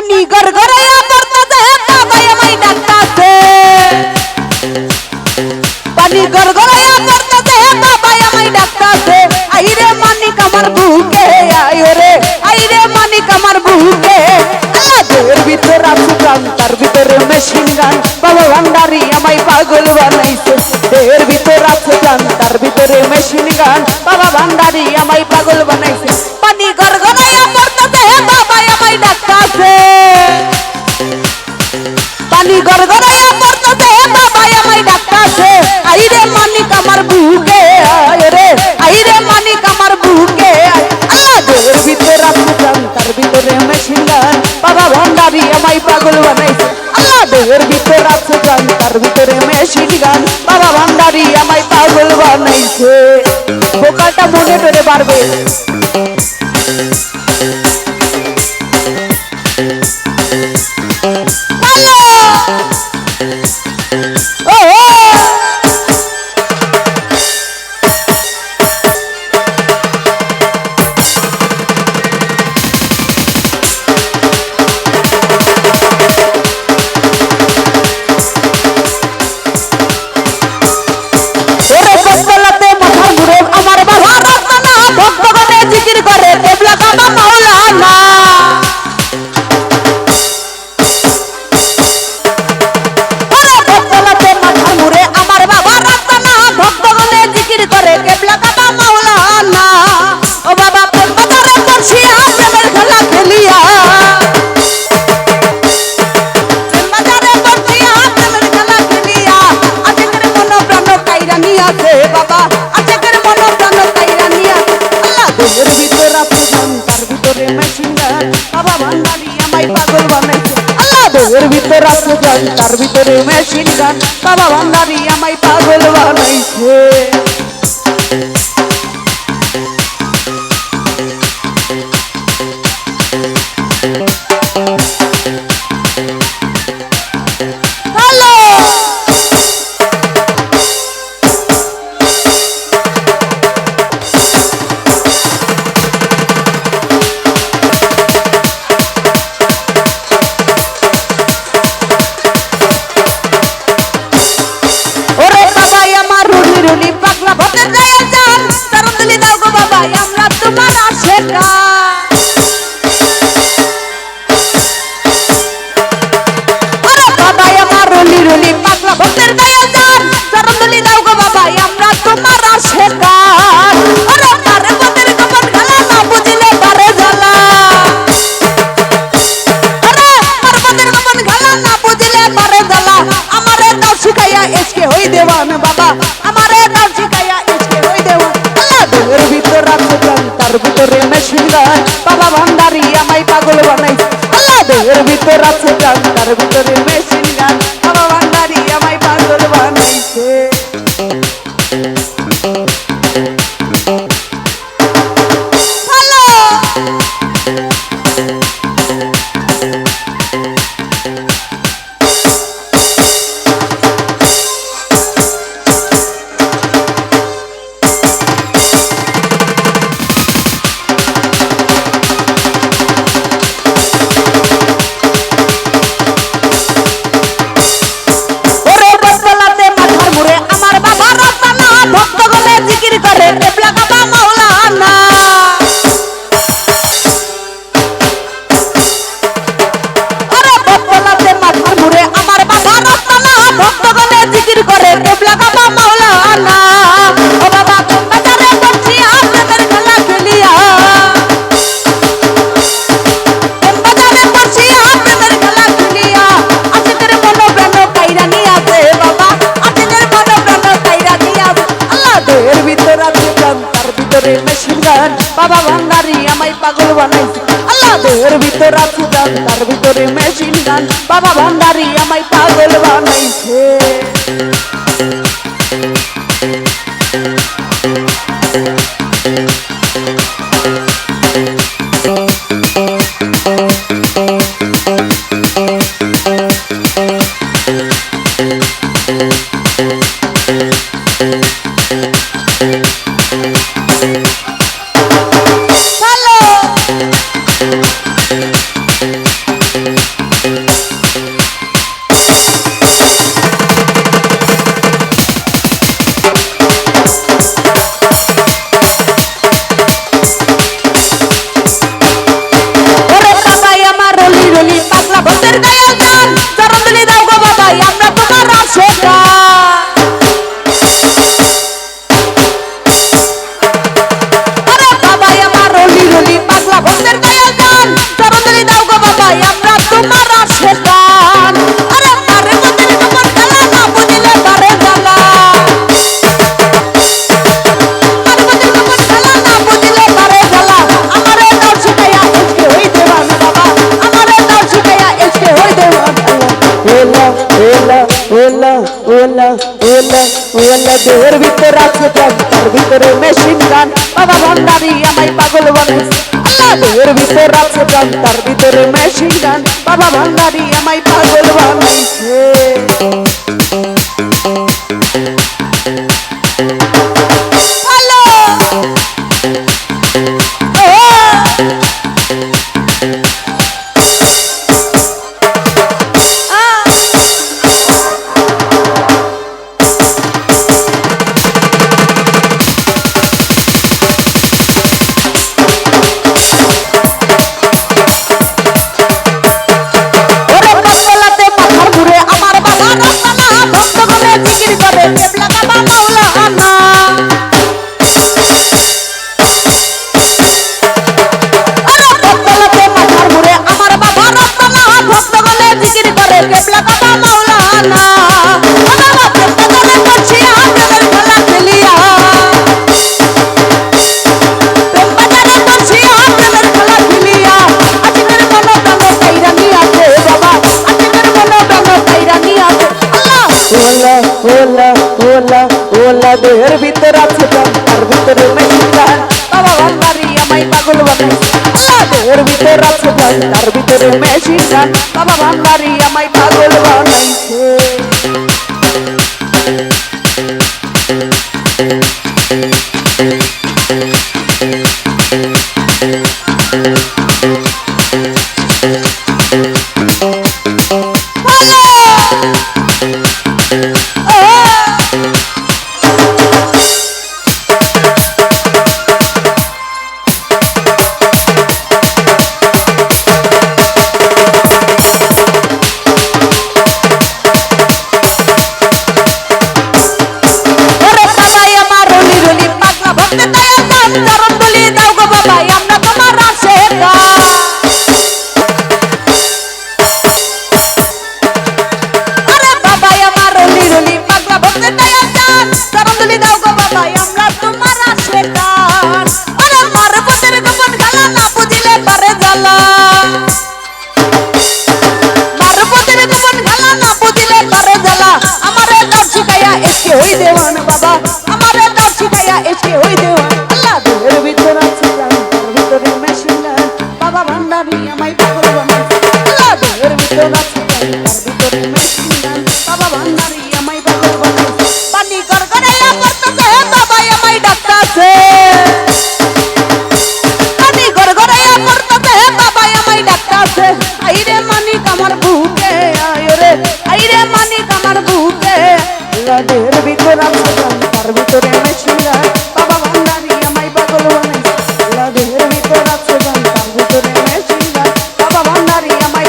পানি গড়গড়াইয়া পড়তাছে বাবাই আমায় ডাকতাছে পানি গড়গড়াইয়া পড়তাছে বাবাই আমায় ডাকতাছে আইরে মানিক আমার বুকে আয় রে আইরে মানিক আমার বুকে দেহের ভিতর আছে প্রাণ তার ভিতরে মেশিন গান বাবা ভান্ডারি আমায় পাগল বানাইছে দেহের ভিতর আছে প্রাণ তার ভিতরে মেশিন গান বাবা ভান্ডারি আমায় পাগল বানাইছে পানি গড়গড়াইয়া পড়তাছে বাবাই আমায় ডাকতাছে পানি গড়গড়াইয়া পড়তাছে বাবাই আমায় ডাকতাছে আইরে মানিক আমার বুকে আয় রে আইরে মানিক আমার বুকে দেহের ভিতর আছে প্রাণ তার ভিতরে মেশিন গান বাবা ভান্ডারি আমায় পাগল বানাইছে দেহের ভিতর আছে প্রাণ তার ভিতরে মেশিন গান বাবা ভান্ডারি আমায় পাগল বানাইছে বোকাটা মনে করে পারবে দেহের ভিতর আছে প্রাণ তার ভিতরে মেশিন গান বাবা ভান্ডারি আমায় পাগল বানাইছে বাবা ভান্ডারি আমায় পাগল বানাইছে দেহের ভিতর আছে প্রাণ তার ভিতরে মেশিন গান বাবা ভান্ডারি আমায় পাগল বানাইছে বাবা ভান্ডারি আমায় পাগল বানাইছে দেহের ভিতর আছে প্রাণ তার ভিতরে মেশিন গান বাবা ভান্ডারি আমায় পাগল বানাইছে ওলা ওলা ওলা ওলা দেহের ভিতর আছে প্রাণ তার ভিতরে মেশিন গান বাবা ভান্ডারি আমায় পাগল বানাইছে আল্লাহ দেহের ভিতর আছে প্রাণ তার ভিতরে মেশিন গান বাবা ভান্ডারি আমায় পাগল বানাইছে দেহের ভিতর আছে প্রাণ তার ভিতরে মেশিন গান বাবা ভান্ডারি আমায় পাগল বানাইছে দেহের ভিতর আছে প্রাণ তার ভিতরে মেশিন গান বাবা ভান্ডারি আমায় পাগল বানাইছে দেহের ভিতর আছে প্রাণ তার ভিতরে মেশিন গান বাবা ভান্ডারি আমায় পাগল বানাইছে দেহের ভিতর আছে প্রাণ তার ভিতরে মেশিন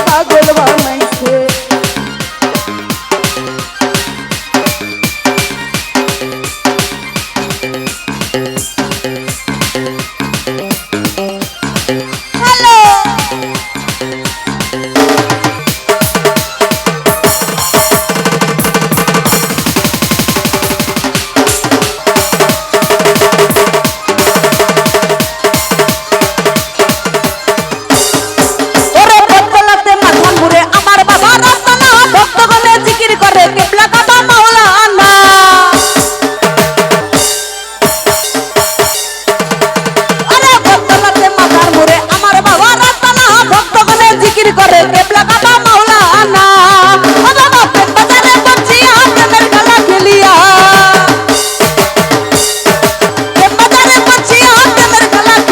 গান বাবা ভান্ডারি আমায় পাগল বানাইছে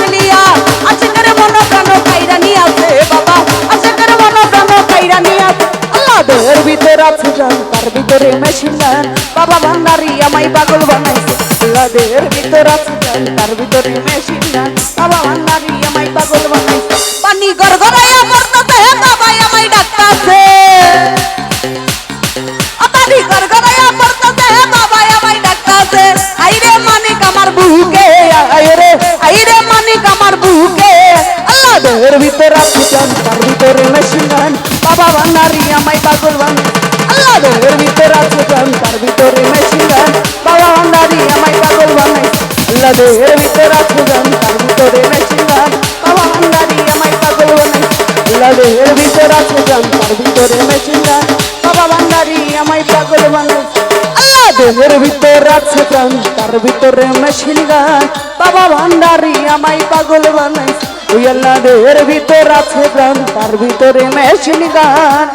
দেহের ভিতর আছে প্রাণ তার ভিতরে মেশিন গান বাবা ভান্ডারি আমায় পাগল বানাইছে দেহের ভিতর আছে প্রাণ তার ভিতরে মেশিন গান বাবা ভান্ডারি আমায় পাগল বানাইছে পানি গড়গড়াইয়া পড়তাছে বাবা আমায় ডাকতাছে পানি গড়গড়াইয়া পড়তাছে বাবা আমায় ডাকতাছে আইরে মানিক আমার বুকে আইরে মানিক আমার বুকে আল্লাহ দেহের ভিতর আছে প্রাণ তার ভিতরে মেশিন গান বাবা ভান্ডারি আমায় পাগল বানাইছে আল্লাহ দেহের ভিতর আছে প্রাণ তার ভিতরে মেশিন গান বাবা ভান্ডারি আমায় পাগল বানাইছে আল্লাহ দেহের ভিতর আছে প্রাণ তার ভিতরে মেশিন গান বাবা ভান্ডারি আমায় পাগল বানাইছে আল্লাহ দেহের ভিতর আছে প্রাণ তার ভিতরে মেশিন গান বাবা ভান্ডারি আমায় পাগল বানাইছে আল্লাহ দেহের ভিতর আছে প্রাণ তার ভিতরে মেশিন গান বাবা ভান্ডারি আমায় পাগল বানাইছে ওই আল্লাহ দেহের ভিতর আছে প্রাণ তার ভিতরে মেশিন গান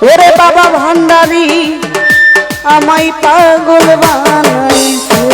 ওরে বাবা ভান্ডারি আমায় পাগল বানাইছে